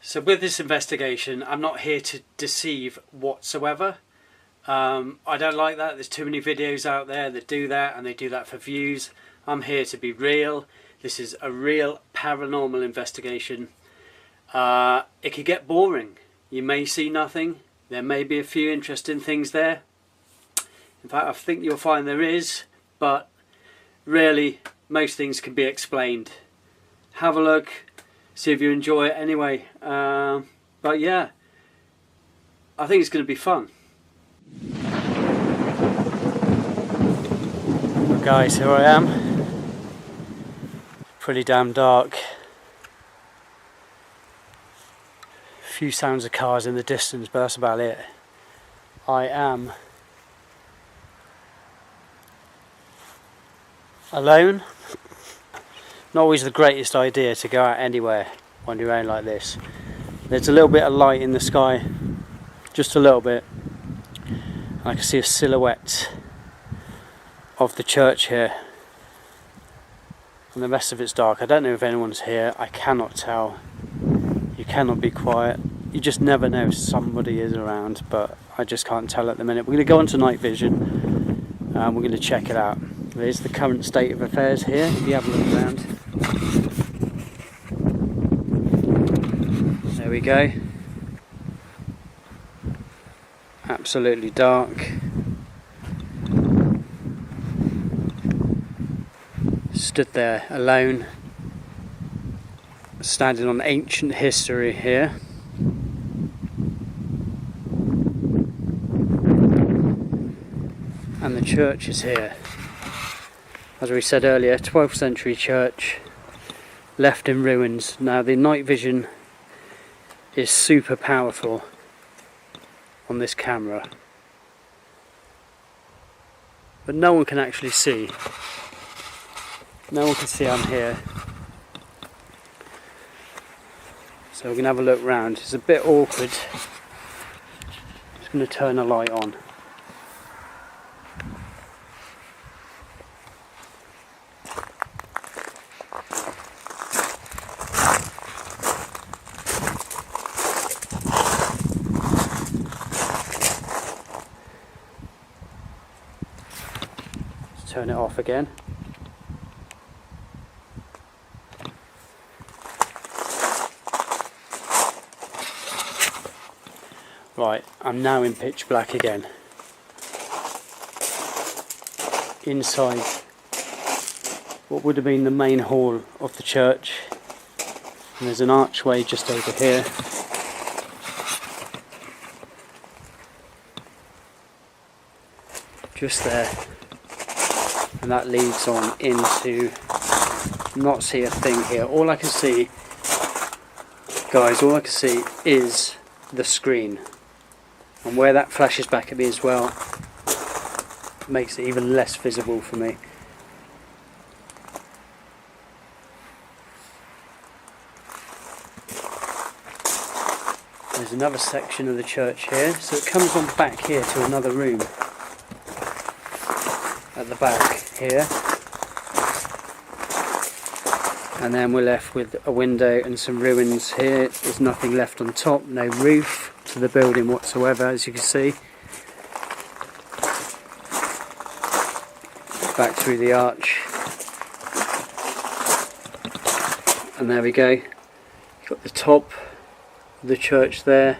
So with this investigation, I'm not here to deceive whatsoever. I don't like that. There's too many videos out there that do that, and they do that for views. I'm here to be real. This is a real paranormal investigation. It could get boring. You may see nothing. There may be a few interesting things there. In fact, I think you'll find there is, but really most things can be explained. Have a look, see if you enjoy it anyway. But yeah, I think it's going to be fun. Well guys, here I am. Pretty damn dark. A few sounds of cars in the distance, but that's about it. I am alone. Not always the greatest idea to go out anywhere on your own like this. There's a little bit of light in the sky, just a little bit. I can see a silhouette of the church here, and the rest of it's dark. I don't know if anyone's here. I cannot tell. You cannot be quiet. You just never know if somebody is around, but I just can't tell at the minute. We're going to go onto night vision and we're going to check it out. There's the current state of affairs here. If you have a look around. There we go. Absolutely dark. Stood there alone, standing on ancient history here. And the church is here. As we said earlier, 12th century church, left in ruins. Now the night vision is super powerful on this camera, but no one can actually see. No one can see I'm here. So we're going to have a look round. It's a bit awkward. Just going to turn a light on. Let's turn it off again. Right, I'm now in pitch black again. Inside what would have been the main hall of the church. And there's an archway just over here. Just there. And that leads on into, not see a thing here. All I can see, guys, all I can see is the screen. And where that flashes back at me as well, makes it even less visible for me. There's another section of the church here, so it comes on back here to another room at the back here. And then we're left with a window and some ruins here. There's nothing left on top, no roof to the building whatsoever, as you can see. Back through the arch, and there we go. You've got the top of the church there,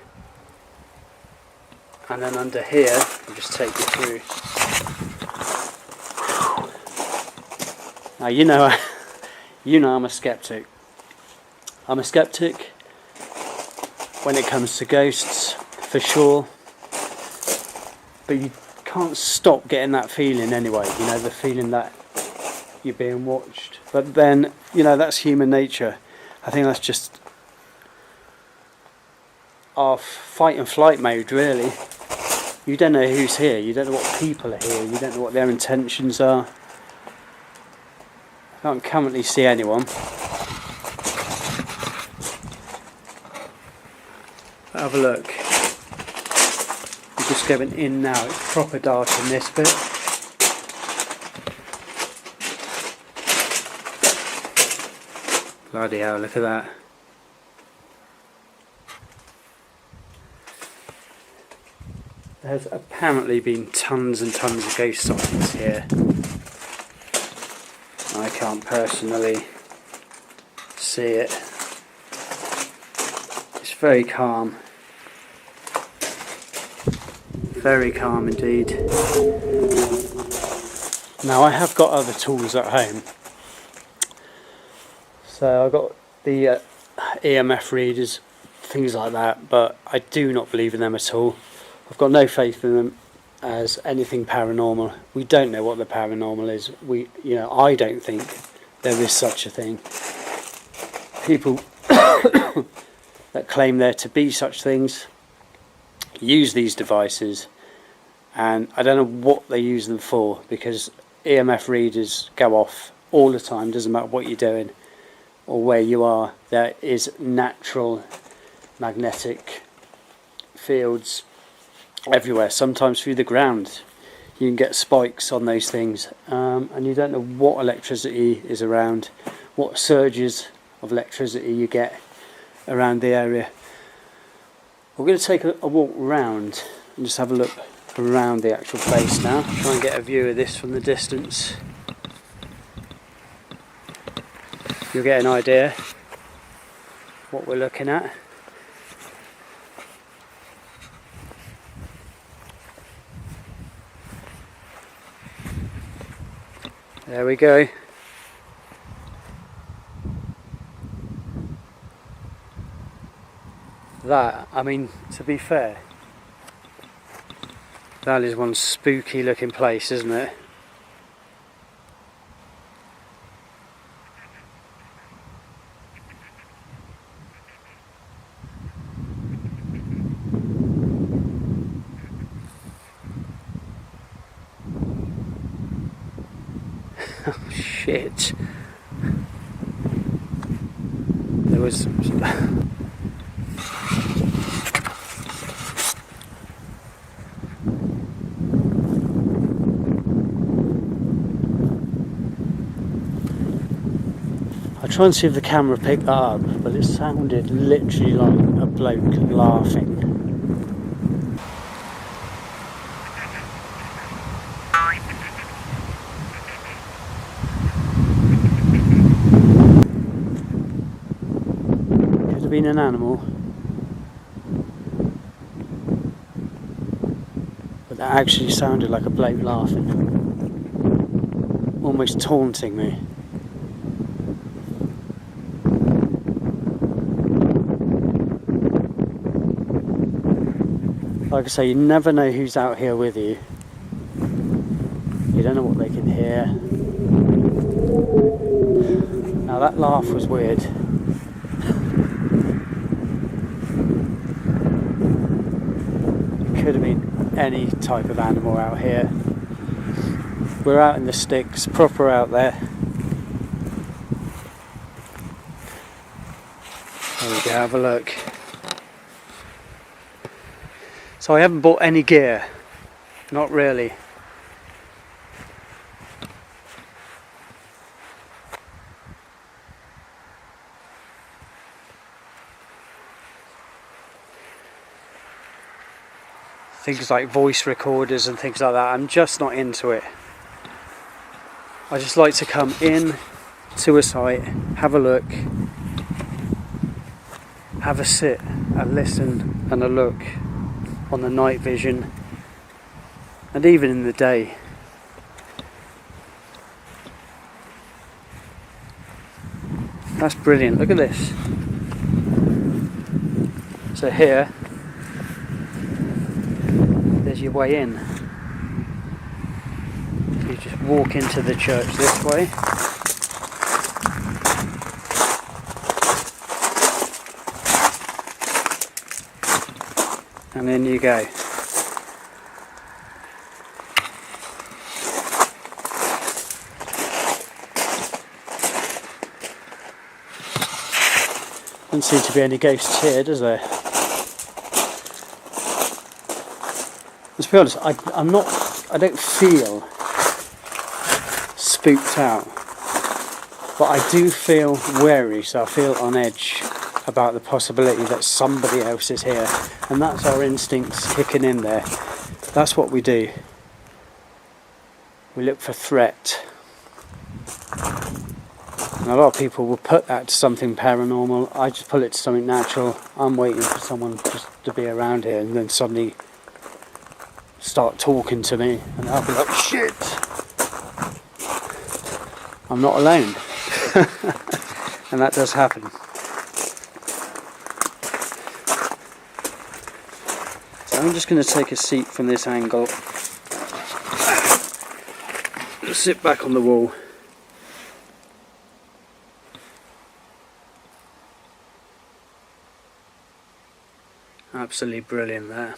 and then under here, I'll just take you through. Now you know I'm a skeptic. I'm a skeptic when it comes to ghosts, for sure, but you can't stop getting that feeling anyway, you know, the feeling that you're being watched. But then, you know, that's human nature. I think that's just our fight and flight mode, really. You don't know who's here, you don't know what people are here, you don't know what their intentions are. I can't currently see anyone. Have a look. We're just going in now. It's proper dark in this bit. Bloody hell, look at that. There's apparently been tons and tons of ghost sightings here. I can't personally see it. It's very calm. Very calm indeed. Now I have got other tools at home. So I've got the EMF readers, things like that, but I do not believe in them at all. I've got no faith in them as anything paranormal. We don't know what the paranormal is. I don't think there is such a thing. People that claim there to be such things use these devices, and I don't know what they use them for, because EMF readers go off all the time, doesn't matter what you're doing or where you are. There is natural magnetic fields everywhere, sometimes through the ground. You can get spikes on those things, and you don't know what electricity is around, what surges of electricity you get around the area. We're going to take a walk around and just have a look around the actual place now, try and get a view of this from the distance. You'll get an idea what we're looking at. There we go. That, I mean, to be fair, that is one spooky looking place, isn't it? Oh shit. There was I'll try and see if the camera picked that up, but it sounded literally like a bloke laughing. Could have been an animal, but that actually sounded like a bloke laughing, almost taunting me. Like I say, you never know who's out here with you. You don't know what they can hear. Now that laugh was weird. It could have been any type of animal out here. We're out in the sticks, proper out there. There we go, have a look. So I haven't bought any gear, not really. Things like voice recorders and things like that, I'm just not into it. I just like to come in to a site, have a look, have a sit, a listen and a look on the night vision, and even in the day. That's brilliant, look at this. So here, there's your way in. You just walk into the church this way. And in you go. Doesn't seem to be any ghosts here, does there? Let's be honest, I don't feel spooked out, but I do feel wary, so I feel on edge about the possibility that somebody else is here, and that's our instincts kicking in there. That's what we do. We look for threat. And a lot of people will put that to something paranormal. I just put it to something natural. I'm waiting for someone just to be around here and then suddenly start talking to me and I'll be like, shit! I'm not alone. And that does happen. So I'm just going to take a seat from this angle. Just sit back on the wall. Absolutely brilliant there.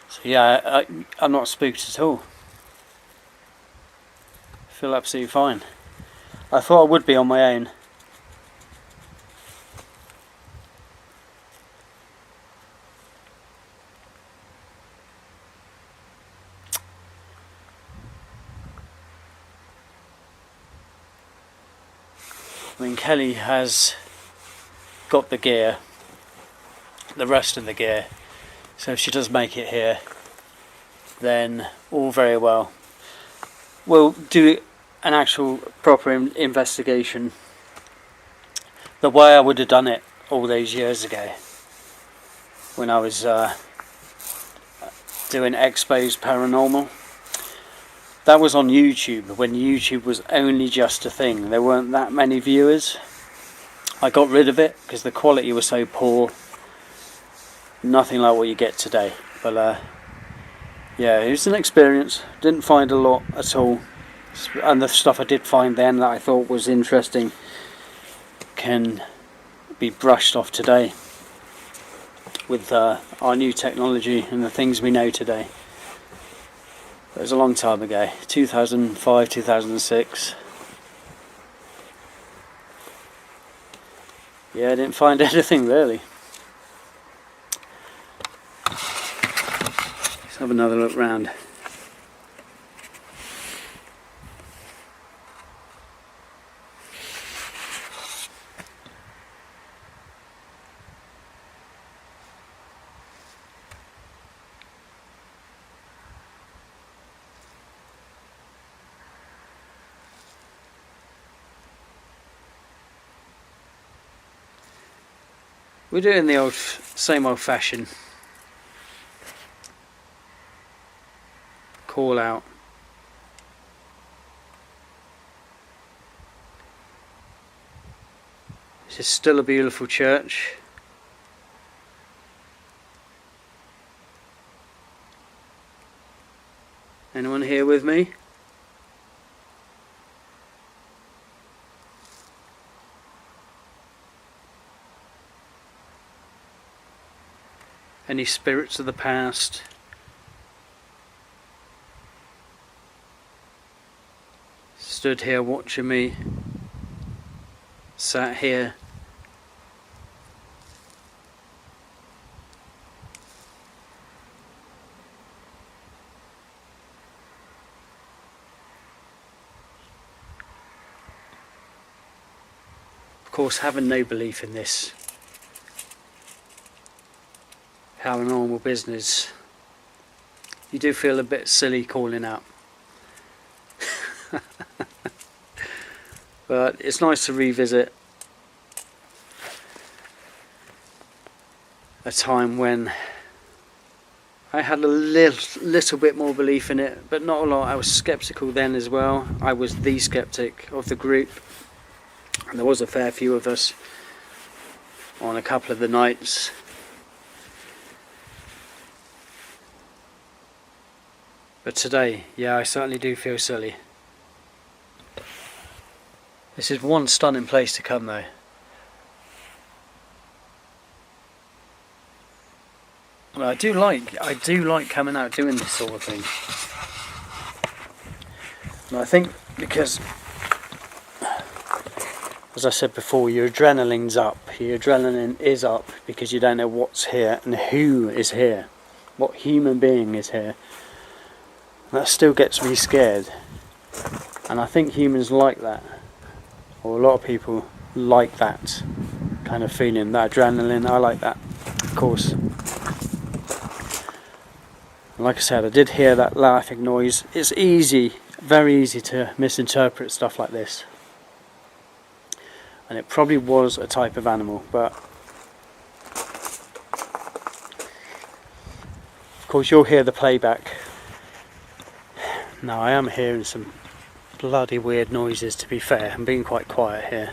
So yeah, I'm not spooked at all. I feel absolutely fine. I thought I would be on my own. I mean, Kelly has got the gear, the rest of the gear, so if she does make it here, then all very well. We'll do an actual proper investigation the way I would have done it all those years ago when I was doing Exposed Paranormal. That was on YouTube when YouTube was only just a thing. There weren't that many viewers. I got rid of it because the quality was so poor. Nothing like what you get today. But yeah, it was an experience. Didn't find a lot at all. And the stuff I did find then that I thought was interesting can be brushed off today with our new technology and the things we know today. It was a long time ago, 2005, 2006. Yeah, I didn't find anything really. Let's have another look round. We do it in the same old fashion. Call out. This is still a beautiful church. Anyone here with me? Any spirits of the past? Stood here watching me. Sat here. Of course, having no belief in this paranormal business, you do feel a bit silly calling out. But it's nice to revisit a time when I had a little bit more belief in it, but not a lot. I was skeptical then as well. I was the skeptic of the group, and there was a fair few of us on a couple of the nights. But today, yeah, I certainly do feel silly. This is one stunning place to come though. And I do like coming out doing this sort of thing. And I think because as I said before, your adrenaline's up. Your adrenaline is up because you don't know what's here and who is here, what human being is here. That still gets me scared, and I think humans like that, or a lot of people like that kind of feeling, that adrenaline. I like that, of course. And like I said, I did hear that laughing noise. It's easy, very easy to misinterpret stuff like this. And it probably was a type of animal, but of course you'll hear the playback. Now I am hearing some bloody weird noises, to be fair. I'm being quite quiet here.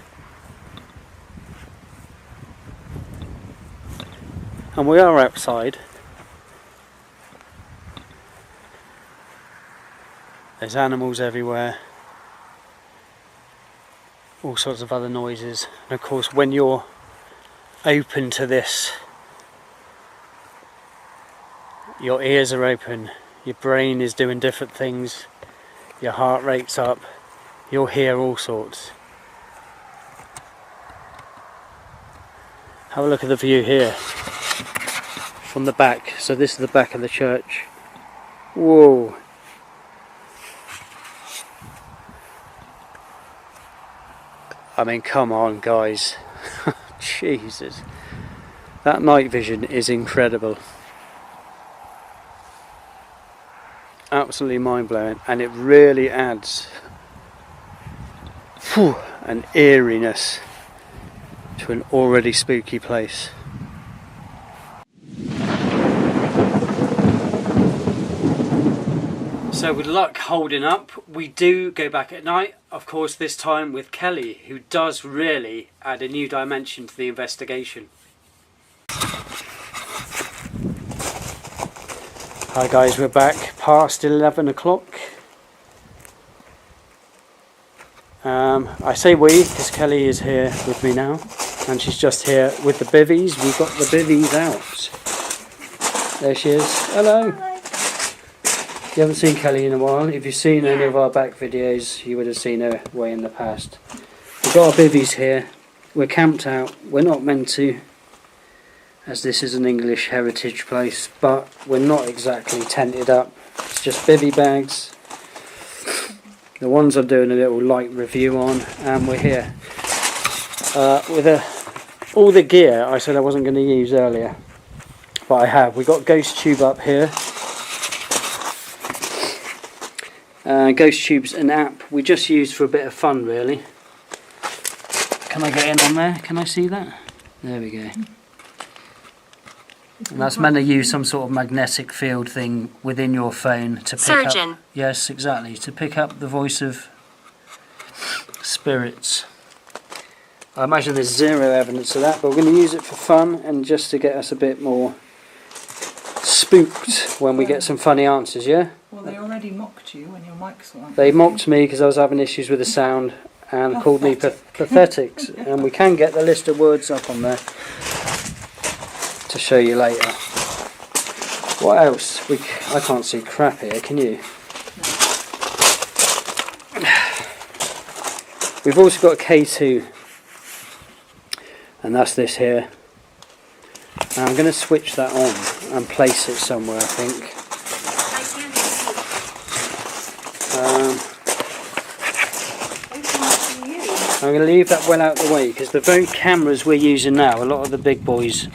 And we are outside. There's animals everywhere. All sorts of other noises, and of course when you're open to this, your ears are open, your brain is doing different things, your heart rate's up, you'll hear all sorts. Have a look at the view here from the back. So this is the back of the church. Whoa. I mean, come on guys. Jesus. That night vision is incredible. Absolutely mind-blowing, and it really adds an eeriness to an already spooky place. So with luck holding up, we do go back at night, of course this time with Kelly, who does really add a new dimension to the investigation. Hi guys, we're back past 11 o'clock. I say we because Kelly is here with me now, and she's just here with the bivvies. We've got the bivvies out. There she is. Hello. You haven't seen Kelly in a while. If you've seen any of our back videos, you would have seen her way in the past. We've got our bivvies here. We're camped out. We're not meant to, as this is an English heritage place, but we're not exactly tented up. It's just bivvy bags. The ones I'm doing a little light review on, and we're here. With all the gear I said I wasn't going to use earlier, but I have. We've got Ghost Tube up here. Ghost Tube's an app we just used for a bit of fun, really. Can I get in on there? Can I see that? There we go. And that's meant to use some sort of magnetic field thing within your phone to pick up. Yes, exactly. To pick up the voice of spirits. I imagine there's zero evidence of that, but we're going to use it for fun and just to get us a bit more spooked when we get some funny answers, yeah? Well, they already mocked you when your mics were on. They mocked me because I was having issues with the sound and called me pathetic. And we can get the list of words up on there to show you later. What else? I can't see crap here, can you? We've also got a K2, and that's this here. And I'm going to switch that on and place it somewhere, I think. I'm going to leave that well out of the way because the very cameras we're using now, a lot of the big boys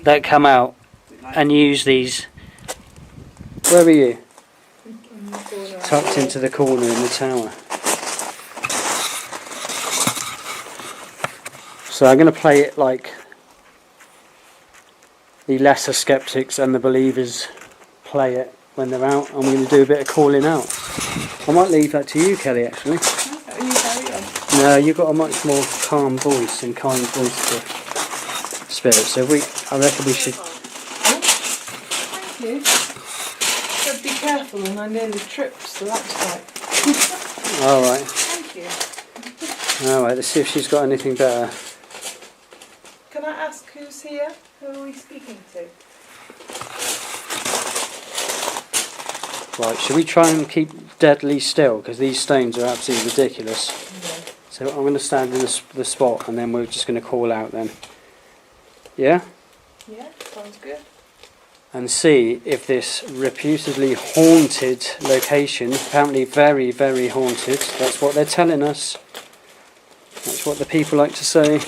that come out and use these. Where are you? Tucked into the corner in the tower. So I'm going to play it like the lesser skeptics and the believers play it when they're out. I'm going to do a bit of calling out. I might leave that to you, Kelly, actually. No, you've got a much more calm voice and kind voice to spirit. So I reckon we should. Oh, thank you. But be careful, and I nearly tripped, so that's right. All right. Thank you. All right. Let's see if she's got anything better. Can I ask who's here? Who are we speaking to? Right. Should we try and keep deadly still because these stones are absolutely ridiculous. Yeah. So I'm going to stand in the spot and then we're just going to call out then. Yeah? Yeah, sounds good. And see if this reputedly haunted location, apparently very, very haunted, that's what they're telling us. That's what the people like to say.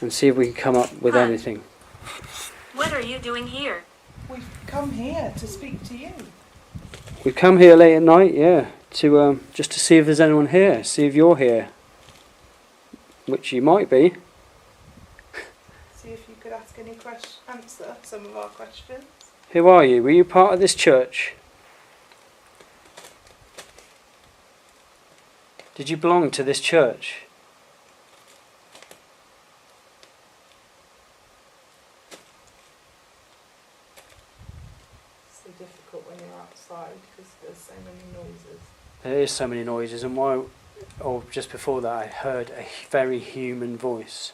And see if we can come up with anything. What are you doing here? We've come here to speak to you. We've come here late at night, yeah, to just to see if there's anyone here, see if you're here. Which you might be. See if you could answer some of our questions. Who are you? Were you part of this church? Did you belong to this church? It's so difficult when you're outside because there's so many noises. There is so many noises, and just before that I heard a very human voice.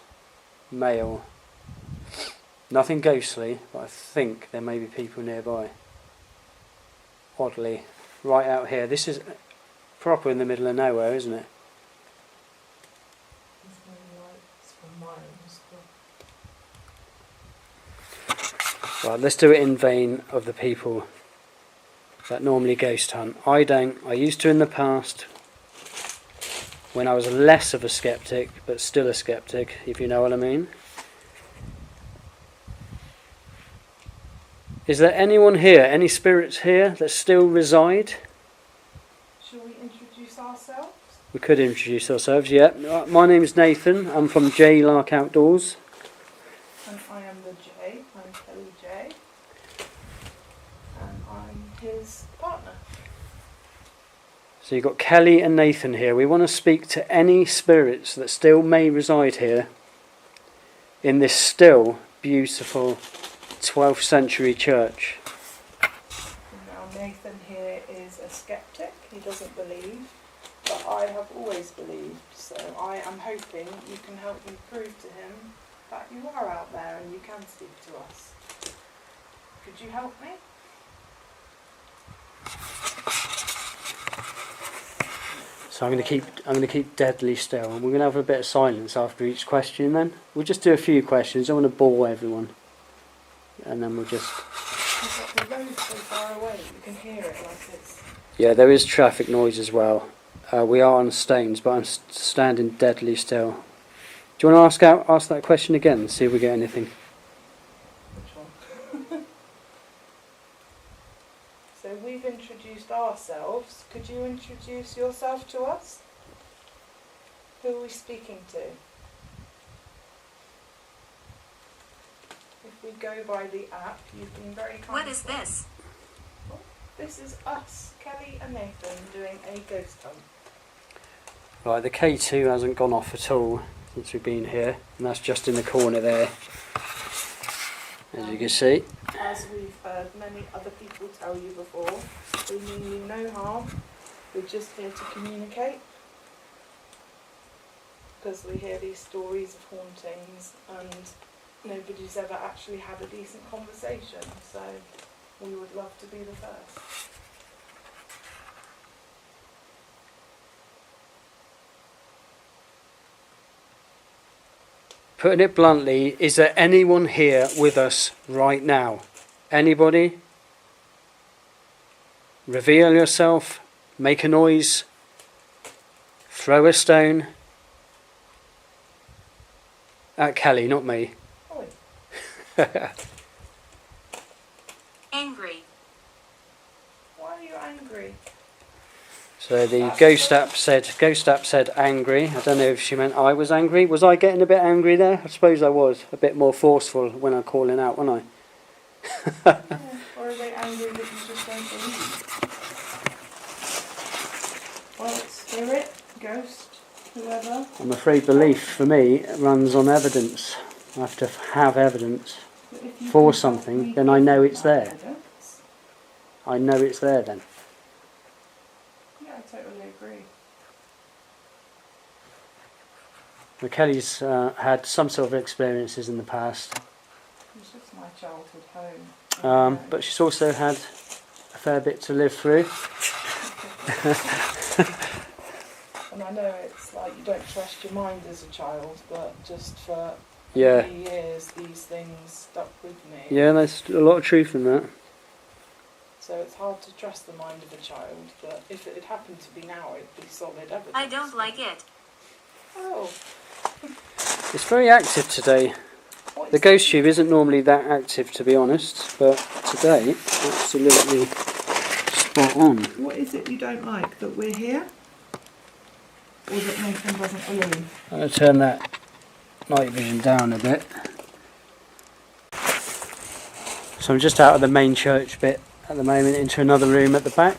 Male. Nothing ghostly, but I think there may be people nearby. Oddly. Right out here. This is proper in the middle of nowhere, isn't it? There's no lights for miles. Right, let's do it in vain of the people that normally ghost hunt. I don't. I used to in the past when I was less of a skeptic, but still a skeptic, if you know what I mean. Is there anyone here, any spirits here that still reside? Shall we introduce ourselves? We could introduce ourselves, yeah. My name's Nathan, I'm from J Lark Outdoors. And I am the J. I'm Kelly J. And I'm his partner. So you've got Kelly and Nathan here. We want to speak to any spirits that still may reside here in this still beautiful 12th century church. Now Nathan here is a skeptic. He doesn't believe, but I have always believed. So I am hoping you can help me prove to him that you are out there and you can speak to us. Could you help me? So I'm going to keep deadly still, and we're going to have a bit of silence after each question. Then we'll just do a few questions. I don't want to bore everyone, and then we'll just. You've got the road so far away. You can hear it like it's. Yeah, there is traffic noise as well. We are on stones, but I'm standing deadly still. Do you want to ask that question again and see if we get anything? Which one? So we've introduced ourselves. Could you introduce yourself to us? Who are we speaking to? If we go by the app, you've been very kind. What is this? Oh, this is us, Kelly and Nathan, doing a ghost hunt. Right, the K2 hasn't gone off at all since we've been here, and that's just in the corner there, as you can see. As we've heard many other people tell you before, we mean you no harm. We're just here to communicate. Because we hear these stories of hauntings and nobody's ever actually had a decent conversation, so we would love to be the first. Putting it bluntly, is there anyone here with us right now? Anybody? Reveal yourself, make a noise, throw a stone. At Kelly, not me. Oi, Angry. why are you angry? So the ghost app said angry. I don't know if she meant I was angry. Was I getting a bit angry there? I suppose I was. A bit more forceful when I'm calling out, wasn't I? Yeah, or are they angry that you just don't believe? Well, spirit, ghost, whoever. I'm afraid belief for me runs on evidence. I have to have evidence But if you for can something, help then me I know give it's that there. evidence. I know it's there then. Yeah, I totally agree. Well, Kelly's had some sort of experiences in the past, It's just my childhood home. but she's also had a fair bit to live through. And I know it's like you don't trust your mind as a child, but just for Yeah. many years these things stuck with me. Yeah, there's a lot of truth in that. So it's hard to trust the mind of a child, but if it had happened to be now, it'd be solid evidence. I don't like it. Oh. It's very active today. What The is ghost tube isn't normally that active, to be honest, but today, absolutely spot on. What is it you don't like? That we're here? Or that Nathan doesn't believe? I'm going to turn that night vision down a bit. So I'm just out of the main church bit at the moment into another room at the back.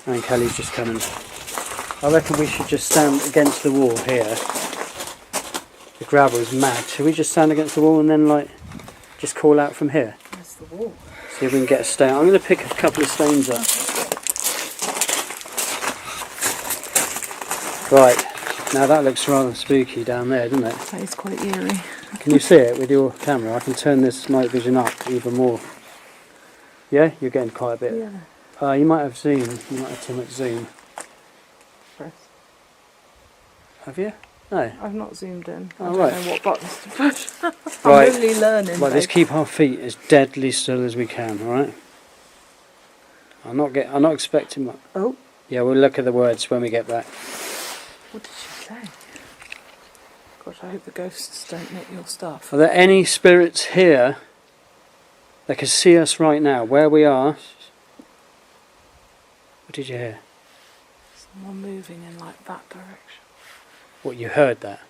And Kelly's just coming. I reckon we should just stand against the wall here. The gravel is mad. Should we just stand against the wall and then like just call out from here? That's the wall. See if we can get a stone. I'm going to pick a couple of stones up. Right, now that looks rather spooky down there, doesn't it? That is quite eerie. Can you see it with your camera? I can turn this night vision up even more. Yeah, you're getting quite a bit. Yeah. You might have zoom. You might have too much zoom. Press. Have you? No. I've not zoomed in. I Oh, don't right. know what buttons to push. Right. I'm really learning. Right, let's babe. keep our feet as deadly still as we can. All right. I'm not expecting much. Oh. Yeah, we'll look at the words when we get back. What did she say? Gosh, I hope the ghosts don't nick your stuff. Are there any spirits here that can see us right now, where we are? What did you hear? Someone moving in like that direction. What, you heard that?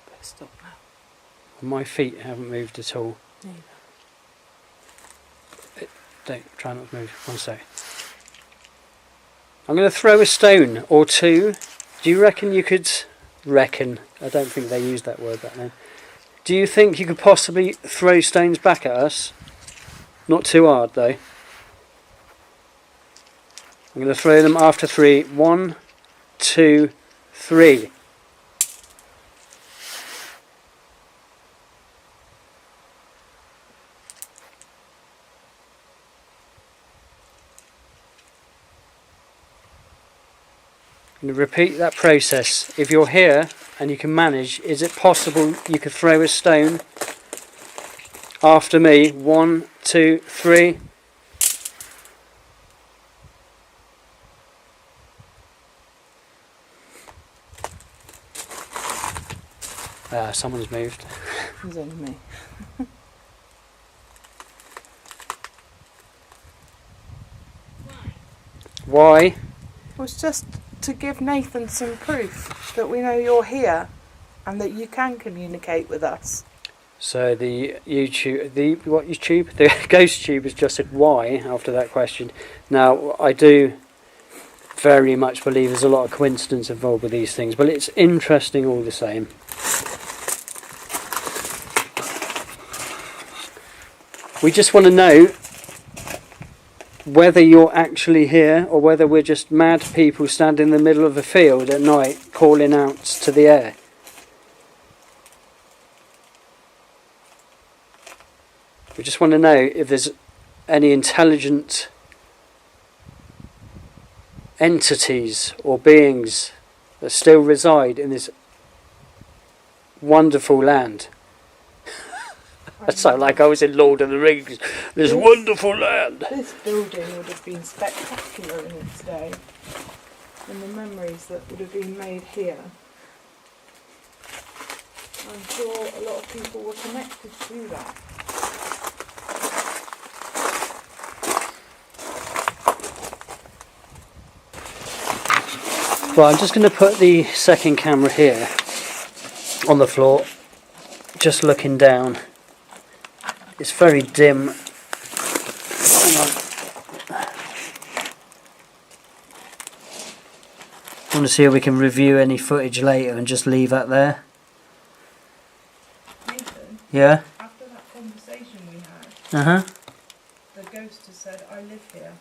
Better stop now. My feet haven't moved at all. Neither. Don't try not to move. One sec. I'm going to throw a stone or two. Do you reckon you could... Reckon. I don't think they used that word back then. Do you think you could possibly throw stones back at us? Not too hard though. I'm going to throw them after 3. 1, 2, 3. I'm going to repeat that process. If you're here and you can manage, is it possible you could throw a stone after me? 1, 2, 3. Someone's moved. It was only me. Why? Well, it's just to give Nathan some proof that we know you're here and that you can communicate with us. So the ghost tube has just said why after that question. Now I do very much believe there's a lot of coincidence involved with these things, but it's interesting all the same. We just want to know whether you're actually here or whether we're just mad people standing in the middle of a field at night calling out to the air. We just want to know if there's any intelligent entities or beings that still reside in this wonderful land. That sounded like I was in Lord of the Rings. This wonderful land. This building would have been spectacular in its day, and the memories that would have been made here. I'm sure a lot of people were connected to that. Right, I'm just going to put the second camera here on the floor, just looking down. It's very dim. Hang on. I want to see if we can review any footage later and just leave that there. Nathan, Yeah? after that conversation we had, Uh-huh. the ghost has said, I live here.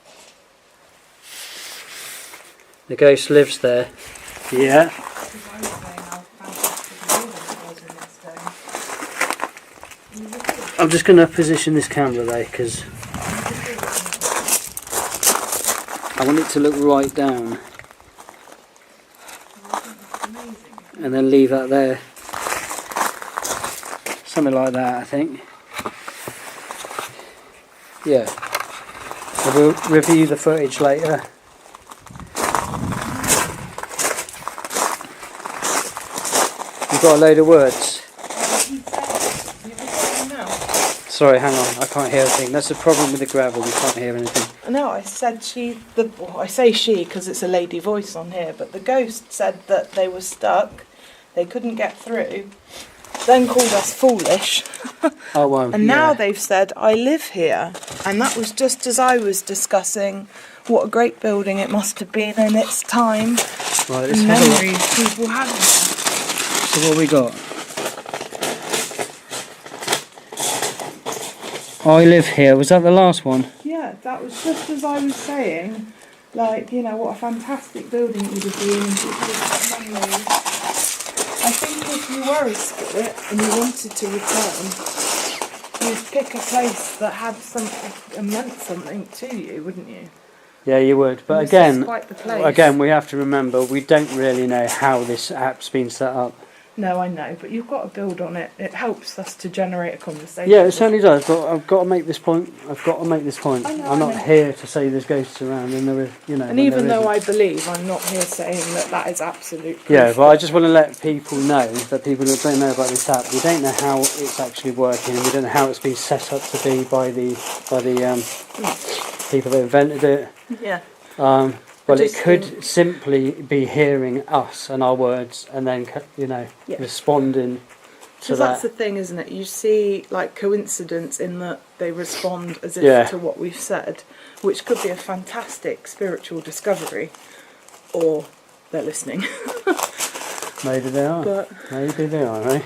The ghost lives there. Yeah. Because I was saying how fantastic the building was in its day. And you look at it, I'm just going to position this camera there because I want it to look right down. Amazing. And then leave that there. Something like that, I think. Yeah. So we'll review the footage later. You've got a load of words. Sorry, hang on. I can't hear a thing. That's the problem with the gravel. We can't hear anything. No, I said I say she because it's a lady voice on here, but the ghost said that they were stuck, they couldn't get through, then called us foolish. Oh, well, and now they've said, I live here. And that was just as I was discussing what a great building it must have been in its time. Right, The memories people have there. So what we got? I live here. Was that the last one? Yeah, that was just as I was saying. Like, you know, what a fantastic building it would have been. People's got memories. I think if you were a spirit and you wanted to return, you'd pick a place that had something and meant something to you, wouldn't you? Yeah, you would. But And this again, is quite the place. again, we have to remember we don't really know how this app's been set up. No, I know, but you've got to build on it. It helps us to generate a conversation. Yeah, it certainly does. But I've got to make this point. I know, I'm not here to say there's ghosts around, and there is, you know. And even though I believe, I'm not here saying that is absolute proof. Yeah, but I just want to let people know that people that don't know about this app, we don't know how it's actually working, and we don't know how it's been set up to be by the people that invented it. Yeah. Well, it could simply be hearing us and our words, and then responding to Because that. that's the thing, isn't it? You see, like, coincidence in that they respond as if to what we've said, which could be a fantastic spiritual discovery, or they're listening. Maybe they are. Maybe they are, eh?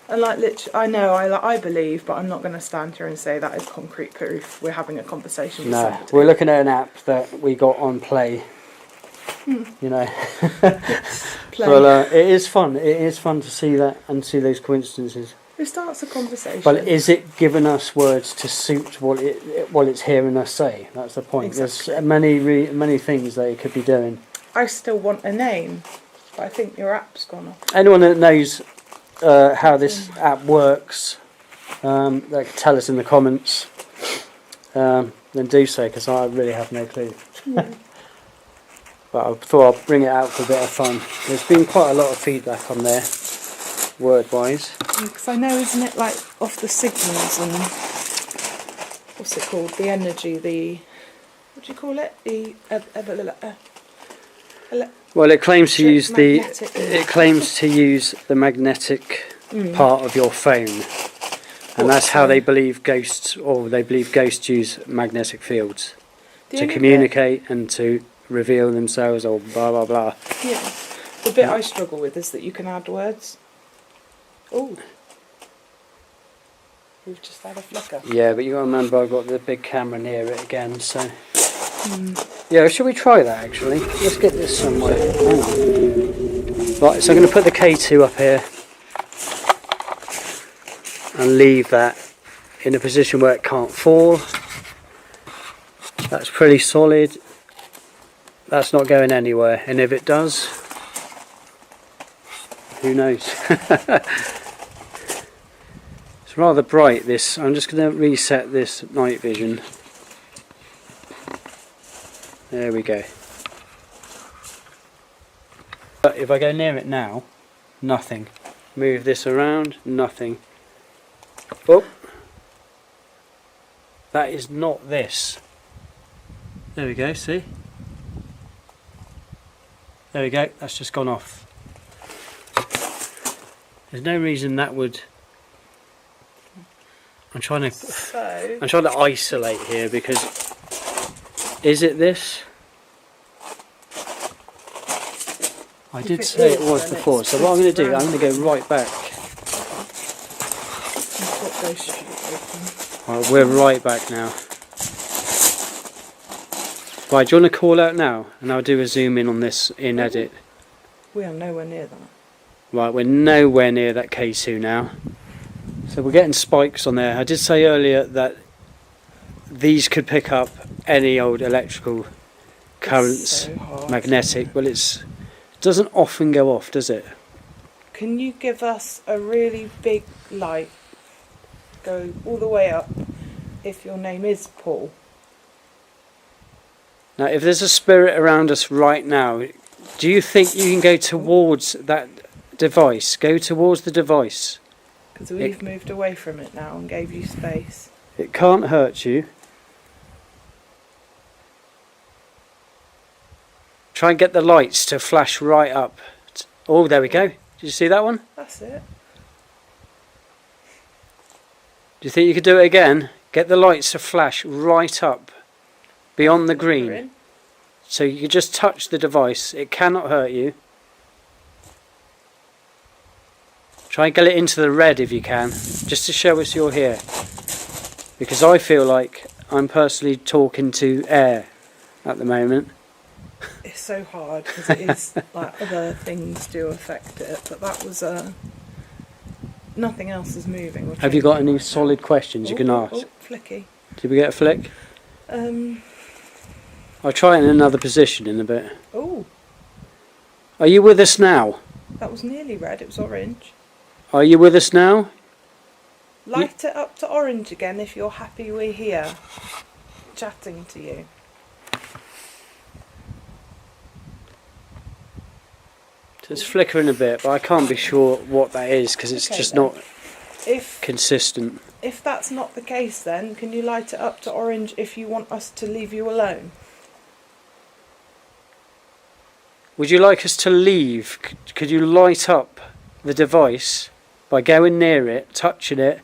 And like, literally, I believe, but I'm not going to stand here and say that is concrete proof. We're having a conversation. With No, somebody. we're looking at an app that we got on Play. You know. Play. Well, it is fun. It is fun to see that and see those coincidences. It starts a conversation. But is it giving us words to suit what it's hearing us say? That's the point. Exactly. There's many things that it could be doing. I still want a name, but I think your app's gone off. Anyone that knows how this app works, they can tell us in the comments. Then do so, because I really have no clue. Yeah. But I thought I'd bring it out for a bit of fun. There's been quite a lot of feedback on there, word-wise. Because I know, isn't it, like, off the signals and what's it called? The energy, what do you call it? Well, it claims to use the magnetic part of your phone, and that's how they believe ghosts use magnetic fields to communicate and to reveal themselves, or blah blah blah. Yeah. The bit I struggle with is that you can add words. Oh. We've just had a flicker. Yeah, but you got to remember I've got the big camera near it again, so. Yeah, should we try that actually? Let's get this somewhere. Hang on. Right, so I'm going to put the K2 up here and leave that in a position where it can't fall. That's pretty solid. That's not going anywhere, and if it does, who knows? It's rather bright, this. I'm just going to reset this night vision. There we go. But if I go near it now, nothing. Move this around, nothing. Oh! That is not this. There we go, see? There we go, that's just gone off. There's no reason that would... I'm trying to isolate here because... Is it this? I did say it was before, so what I'm going to do, I'm going to go right back. Well, we're right back now. Right, do you want to call out now? And I'll do a zoom in on this in edit. We are nowhere near that. Right, we're nowhere near that K2 now. So we're getting spikes on there. I did say earlier that these could pick up any old electrical currents, so hard. magnetic. Well, it doesn't often go off, does it? Can you give us a really big light? Go all the way up if your name is Paul. Now, if there's a spirit around us right now, do you think you can go towards that device? Go towards the device. Because we've moved away from it now and gave you space. It can't hurt you. Try and get the lights to flash right up. Oh, there we go. Did you see that one? That's it. Do you think you could do it again? Get the lights to flash right up beyond the green. So you can just touch the device. It cannot hurt you. Try and get it into the red if you can, just to show us you're here. Because I feel like I'm personally talking to air at the moment. It's so hard because it is like other things do affect it, but that was nothing else is moving. Have you got any solid questions you can ask? Oh, flicky. Did we get a flick? I'll try it in another position in a bit. Oh, Are you with us now? that was nearly red. It was orange. Are you with us now? Light it up to orange again if you're happy we're here, chatting to you. So it's flickering a bit, but I can't be sure what that is because it's Okay, just then. not If consistent. If that's not the case, then can you light it up to orange if you want us to leave you alone? Would you like us to leave? Could you light up the device by going near it, touching it?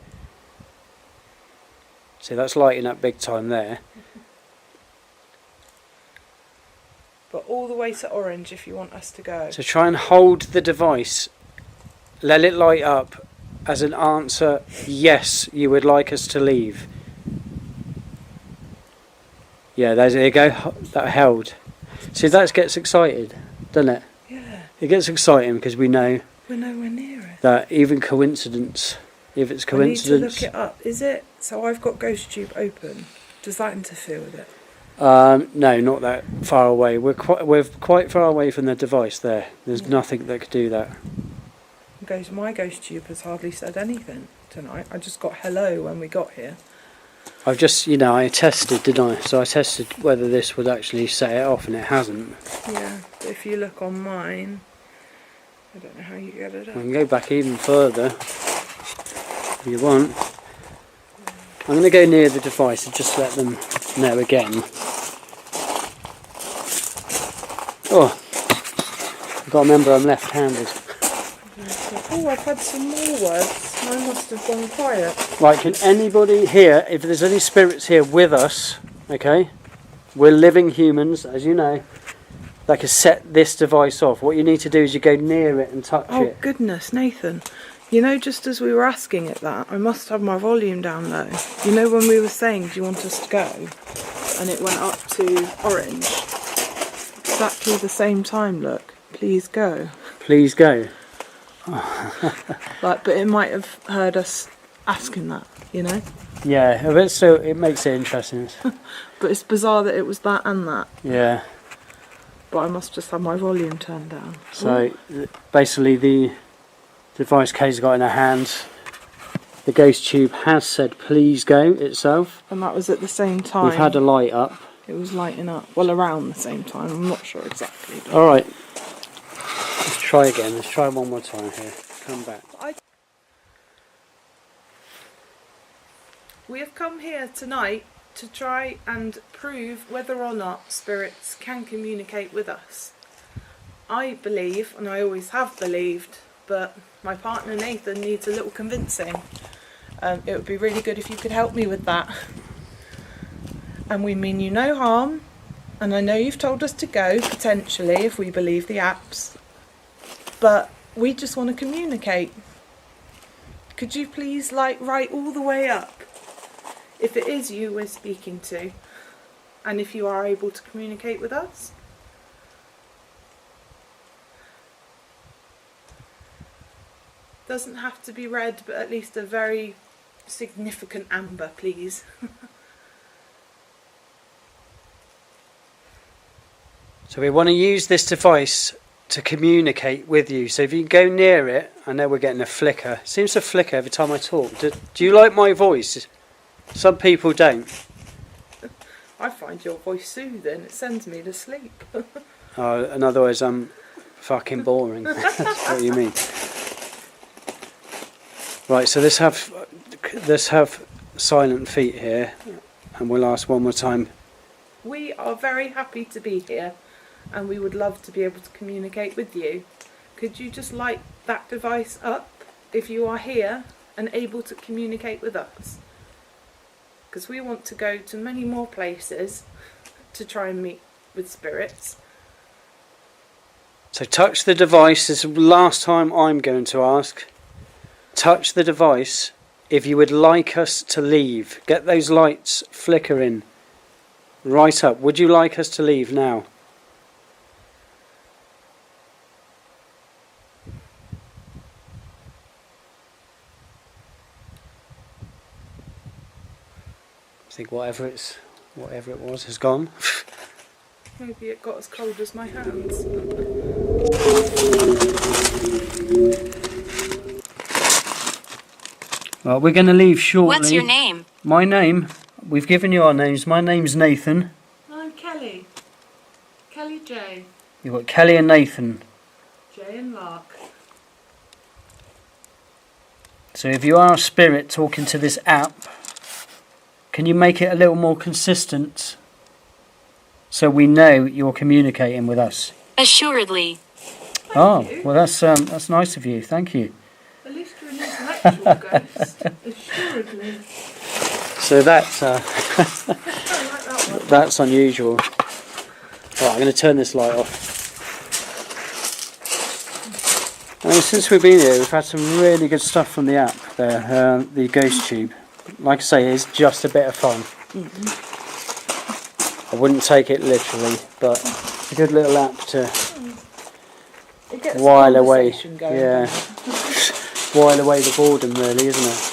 See, that's lighting up big time there. But all the way to orange if you want us to go. So try and hold the device. Let it light up as an answer, yes, you would like us to leave. Yeah, there you go. That held. See, that gets excited, doesn't it? Yeah, It gets exciting because we know we're nowhere near it. that even coincidence, if it's coincidence... I need to look it up. Is it... So I've got Ghost Tube open. Does that interfere with it? No, not that far away. We're quite far away from the device there. There's nothing that could do that. My Ghost Tube has hardly said anything tonight. I just got hello when we got here. I've just, I tested, didn't I? So I tested whether this would actually set it off, and it hasn't. Yeah, but if you look on mine, I don't know how you get it up. I can go back even further if you want. I'm going to go near the device and just let them know again. Oh, I've got to remember I'm left-handed. Oh, I've had some more words. Mine must have gone quiet. Right, can anybody here, if there's any spirits here with us, okay, we're living humans, as you know, that can set this device off. What you need to do is you go near it and touch Oh, it. goodness, Nathan. You know, just as we were asking it that, I must have my volume down low. You know when we were saying, do you want us to go? And it went up to orange. Exactly the same time, look. Please go. Please go. But it might have heard us asking that, you know? Yeah, so it makes it interesting. But it's bizarre that it was that and that. Yeah. But I must just have my volume turned down. So basically the device Kay's got in her hand, the ghost tube has said please go itself. And that was at the same time. We've had a light up. It was lighting up. Well, around the same time. I'm not sure exactly. Alright. Let's try again. Let's try one more time here. Come back. We have come here tonight to try and prove whether or not spirits can communicate with us. I believe, and I always have believed, but my partner Nathan needs a little convincing. It would be really good if you could help me with that. And we mean you no harm, and I know you've told us to go, potentially, if we believe the apps, but we just want to communicate. Could you please, write all the way up, if it is you we're speaking to, and if you are able to communicate with us? Doesn't have to be red, but at least a very significant amber, please. So we want to use this device to communicate with you. So if you go near it, I know we're getting a flicker. It seems to flicker every time I talk. Do you like my voice? Some people don't. I find your voice soothing. It sends me to sleep. And otherwise I'm fucking boring. That's what you mean. Right, so let's have silent feet here, and we'll ask one more time. We are very happy to be here, and we would love to be able to communicate with you. Could you just light that device up if you are here and able to communicate with us? Because we want to go to many more places to try and meet with spirits. So touch the device. This is the last time I'm going to ask. Touch the device if you would like us to leave. Get those lights flickering right up. Would you like us to leave now? I think whatever it was has gone. Maybe it got as cold as my hands. Well, we're going to leave shortly. What's your name? My name? We've given you our names. My name's Nathan. I'm Kelly. Kelly J. You've got Kelly and Nathan. J and Lark. So if you are a spirit talking to this app, can you make it a little more consistent so we know you're communicating with us? Assuredly. Thank you. Well that's nice of you. Thank you. At least you're an intellectual ghost. Assuredly. So that's I like that one. that's unusual. Right, I'm going to turn this light off. Since we've been here, we've had some really good stuff from the app there, the ghost tube. Like I say, it's just a bit of fun. I wouldn't take it literally, but it's a good little app to while away. Yeah, while away the boredom, really, isn't it?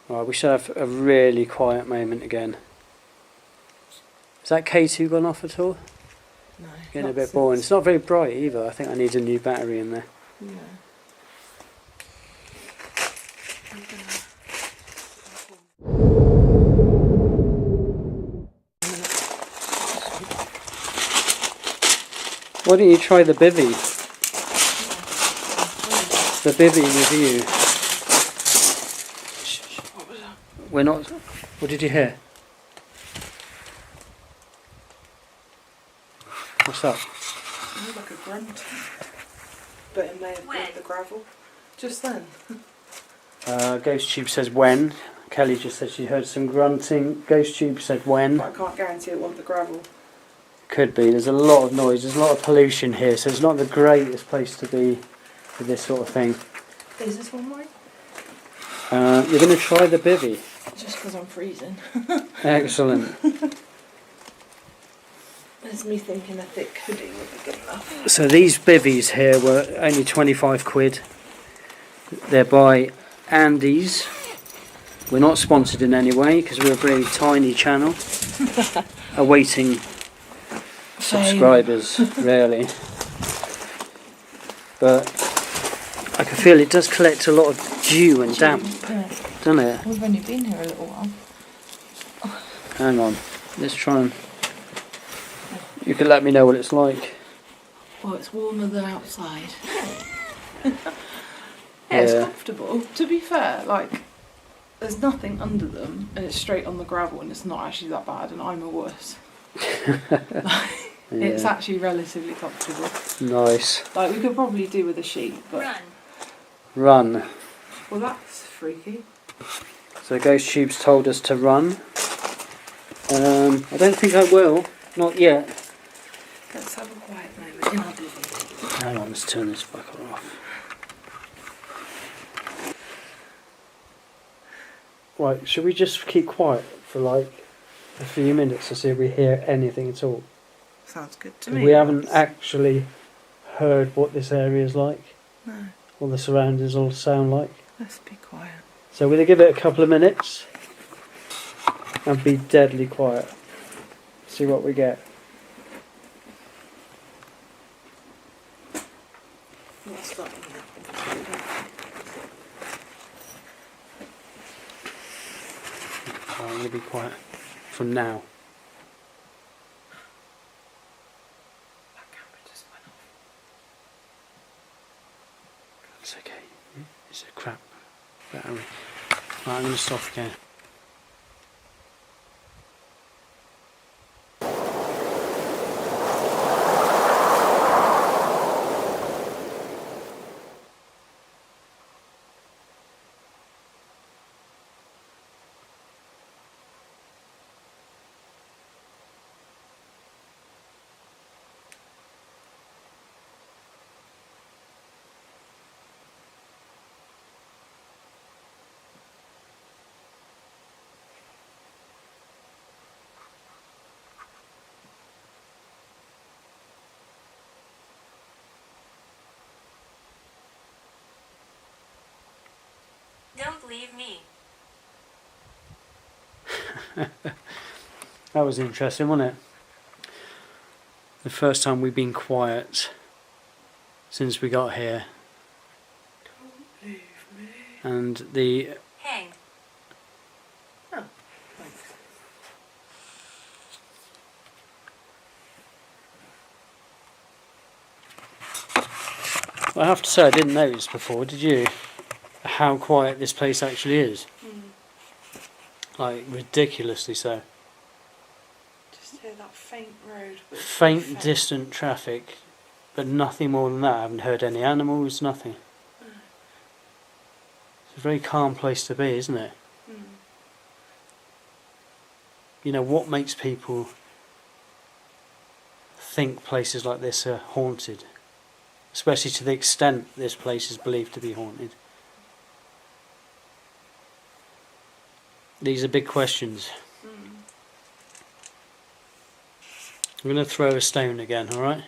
Right, we should have a really quiet moment again. Is that K2 gone off at all? No. Getting a bit boring. It's not very bright either. I think I need a new battery in there. Yeah. Why don't you try the bivvy? The bivvy review. What was that? We're not. What did you hear? What's up? It was like a grunt. But it may have been the gravel. Just then. Ghost Tube says when. Kelly just said she heard some grunting. Ghost Tube said when. But I can't guarantee it wasn't the gravel. Could be. There's a lot of noise. There's a lot of pollution here, so it's not the greatest place to be for this sort of thing. Is this one mine? You're going to try the bivvy. Just because I'm freezing. Excellent. There's me thinking a thick hoodie would be good enough. So these bivvies here were only 25 quid. They're by Andy's. We're not sponsored in any way because we're a very tiny channel. Awaiting subscribers, really. But I can feel it does collect a lot of dew and damp, doesn't it? We've only been here a little while. Hang on, let's try and... You can let me know what it's like. Well, it's warmer than outside. Yeah, it's comfortable. To be fair, like, there's nothing under them, and it's straight on the gravel, and it's not actually that bad, and I'm a wuss. It's actually relatively comfortable. Nice. Like, we could probably do with a sheet, but... Run. Well, that's freaky. So Ghost Tube's told us to run. I don't think I will. Not yet. Let's have a quiet moment in our living. Hang on, let's turn this fucker off. Right, should we just keep quiet for like a few minutes to see if we hear anything at all? Sounds good to me. We haven't actually heard what this area is like. No. What the surroundings all sound like. Let's be quiet. So we're going to give it a couple of minutes and be deadly quiet. See what we get. What's that? I'm going to be quiet from now. That camera just went off. It's okay. It's a crap battery. Right, I'm going to stop again. Don't leave me. That was interesting, wasn't it? The first time we've been quiet since we got here. Don't leave me. And the... Hang. Oh, thanks. I have to say, I didn't notice before, did you? How quiet this place actually is. Like, ridiculously so. Just hear that faint road. But it's Faint, distant traffic, but nothing more than that. I haven't heard any animals, nothing. It's a very calm place to be, isn't it? You know, what makes people think places like this are haunted? Especially to the extent this place is believed to be haunted. These are big questions. I'm going to throw a stone again, alright?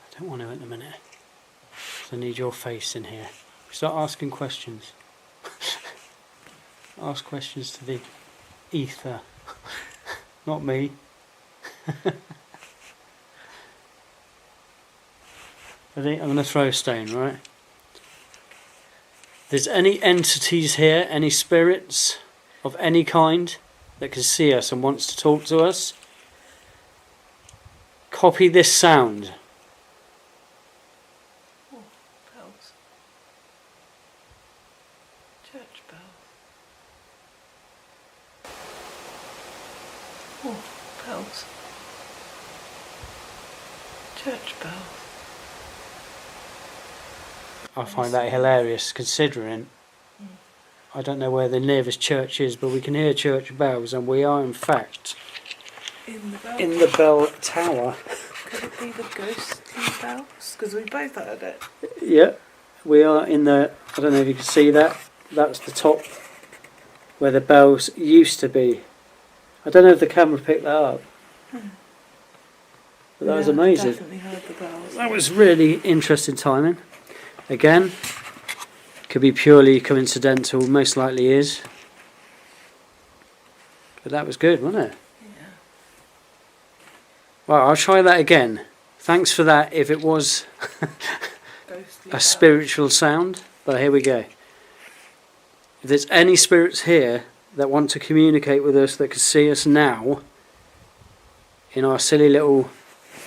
I don't want to at the minute. So I need your face in here. Start asking questions. Ask questions to the ether. Not me. I think I'm going to throw a stone, right? If there's any entities here, any spirits of any kind that can see us and wants to talk to us, copy this sound. Oh, bells. Church bells. Oh, bells. Church bells. I find that hilarious, considering I don't know where the nearest church is, but we can hear church bells, and we are in fact In the bell tower. Could it be the ghostly bells? Because we both heard it. Yeah, we are in the, I don't know if you can see that, that's the top where the bells used to be. I don't know if the camera picked that up. But that was amazing. Definitely heard the bells. That was really interesting timing. Again, could be purely coincidental, most likely is. But that was good, wasn't it? Yeah. Well, I'll try that again. Thanks for that if it was Ghostly a bells. spiritual sound. But here we go. If there's any spirits here that want to communicate with us, that can see us now, in our silly little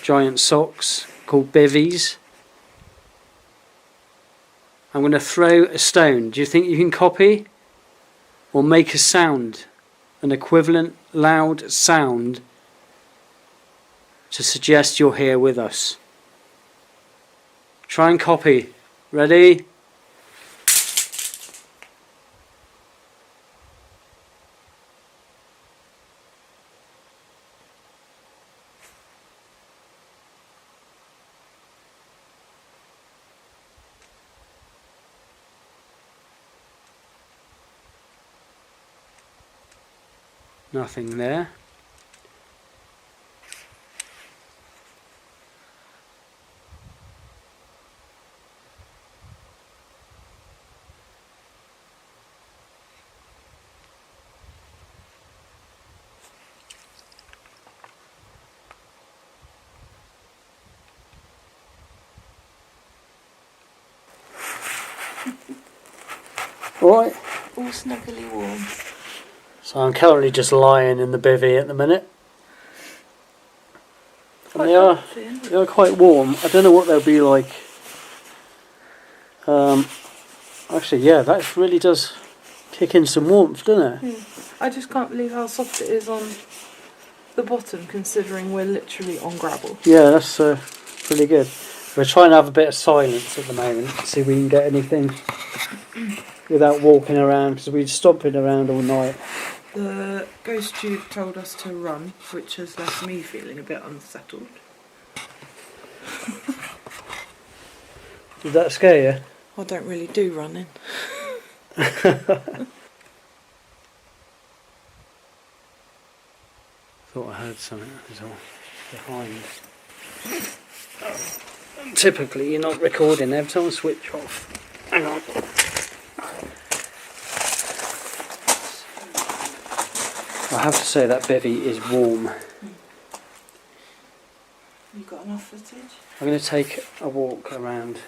giant socks called bivvies, I'm going to throw a stone. Do you think you can copy or make a sound, an equivalent loud sound, to suggest you're here with us? Try and copy. Ready? Nothing there. Alright. All snuggly warm. So I'm currently just lying in the bivvy at the minute. And they are quite warm. I don't know what they'll be like. Actually, yeah, that really does kick in some warmth, doesn't it? I just can't believe how soft it is on the bottom, considering we're literally on gravel. Yeah, that's pretty good. We're trying to have a bit of silence at the moment to see if we can get anything without walking around, because we're stomping around all night. The ghost tube told us to run, which has left me feeling a bit unsettled. Did that scare you? I don't really do running. Thought I heard something behind. Typically you're not recording every time I switch off. Hang on. I have to say that bivvy is warm. You got enough footage? I'm going to take a walk around.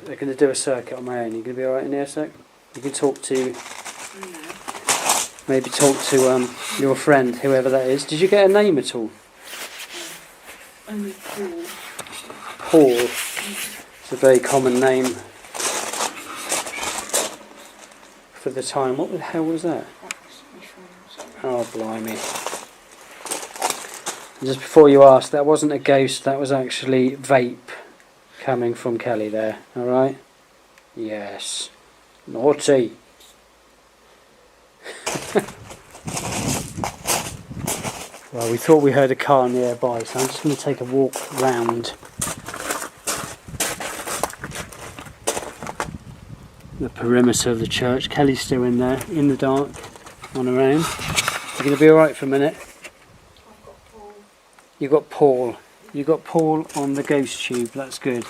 They're going to do a circuit on my own. You going to be alright in there a sec? You can talk to... Maybe talk to your friend, whoever that is. Did you get a name at all? Only Paul. Paul. It's a very common name for the time. What the hell was that? Oh, blimey. And just before you ask, that wasn't a ghost, that was actually vape coming from Kelly there. Alright? Yes. Naughty. Well, we thought we heard a car nearby, so I'm just going to take a walk round the perimeter of the church. Kelly's still in there, in the dark, on her own. You're going to be alright for a minute? I've got Paul. You got Paul. You got Paul on the ghost tube, that's good.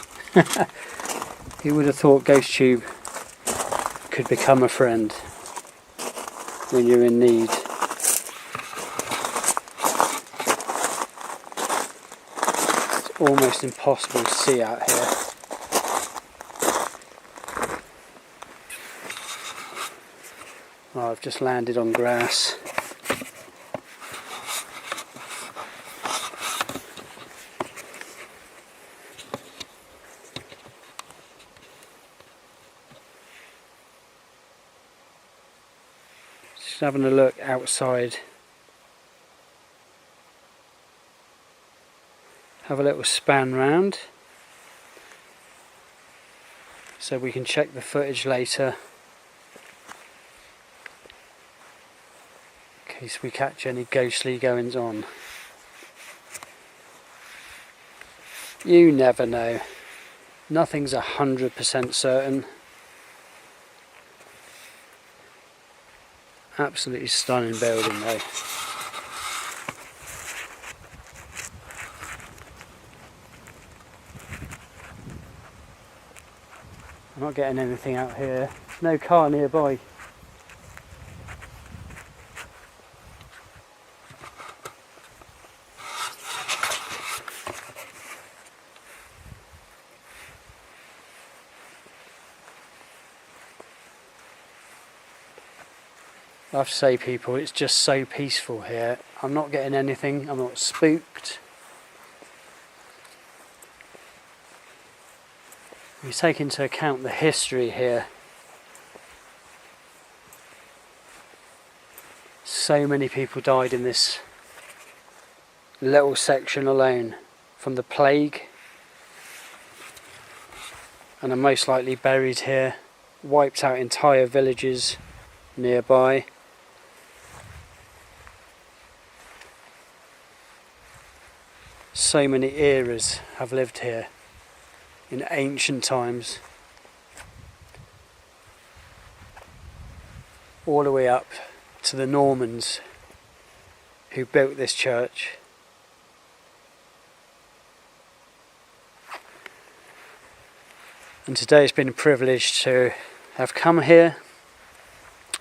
Who would have thought ghost tube could become a friend when you're in need? It's almost impossible to see out here. Oh, I've just landed on grass. Just having a look outside. Have a little span round so we can check the footage later in case we catch any ghostly goings on. You never know. Nothing's 100% certain. Absolutely stunning building though. I'm not getting anything out here. There's no car nearby. I have to say, people, it's just so peaceful here. I'm not getting anything, I'm not spooked. We take into account the history here. So many people died in this little section alone from the plague, and are most likely buried here, wiped out entire villages nearby. So many eras have lived here in ancient times, all the way up to the Normans who built this church. And today it's been a privilege to have come here.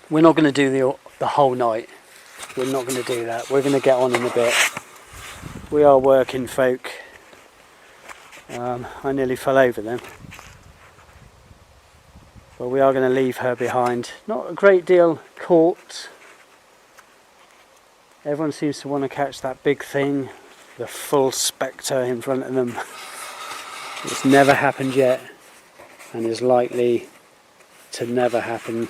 We're not going to do the whole night. We're not going to do that. We're going to get on in a bit. We are working folk. I nearly fell over then. But we are going to leave her behind. Not a great deal caught. Everyone seems to want to catch that big thing, the full spectre in front of them. It's never happened yet, and is likely to never happen.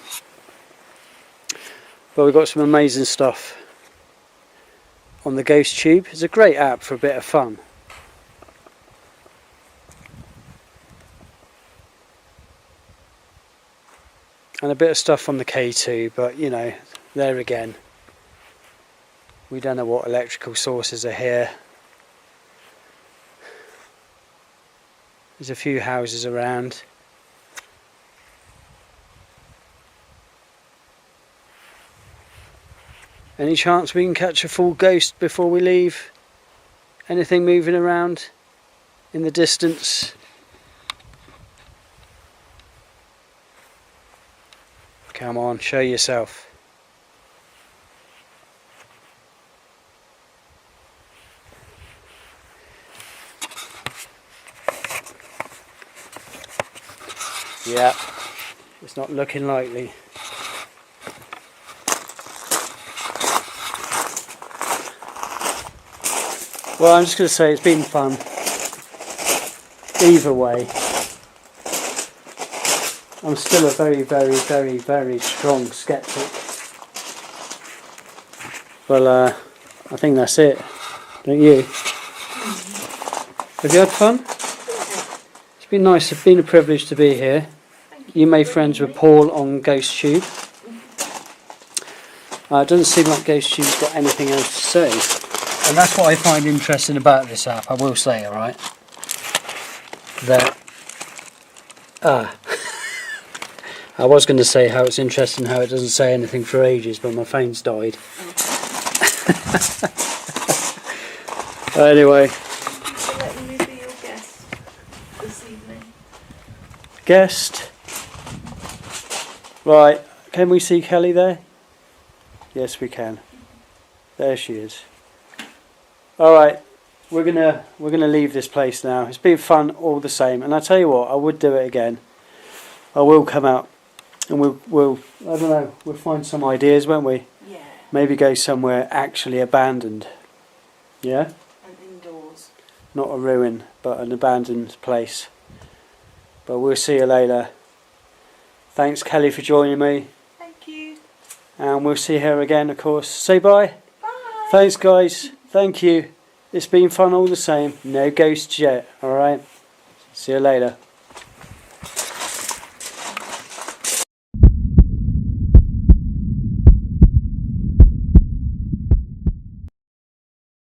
But we've got some amazing stuff on the Ghost Tube. It's a great app for a bit of fun. And a bit of stuff on the K2, but you know, there again, we don't know what electrical sources are here. There's a few houses around. Any chance we can catch a full ghost before we leave? Anything moving around in the distance? Come on, show yourself. Yeah, it's not looking likely. Well, I'm just going to say it's been fun. Either way, I'm still a very, very, very, very strong skeptic. Well, I think that's it. Don't you? Have you had fun? It's been nice. It's been a privilege to be here. You made friends with Paul on Ghost Tube. It doesn't seem like Ghost Tube's got anything else to say. And that's what I find interesting about this app, I will say, alright? That... I was going to say how it's interesting how it doesn't say anything for ages, but my phone's died. Anyway. So let me be your guest this evening. Guest? Right, can we see Kelly there? Yes, we can. There she is. Alright, we're gonna leave this place now. It's been fun all the same, and I tell you what, I would do it again. I will come out and we'll I don't know, we'll find some ideas, won't we? Yeah. Maybe go somewhere actually abandoned. Yeah? And indoors. Not a ruin, but an abandoned place. But we'll see you later. Thanks Kelly for joining me. Thank you. And we'll see her again, of course. Say bye. Bye. Thanks guys. Thank you. It's been fun all the same. No ghosts yet. Alright. See you later.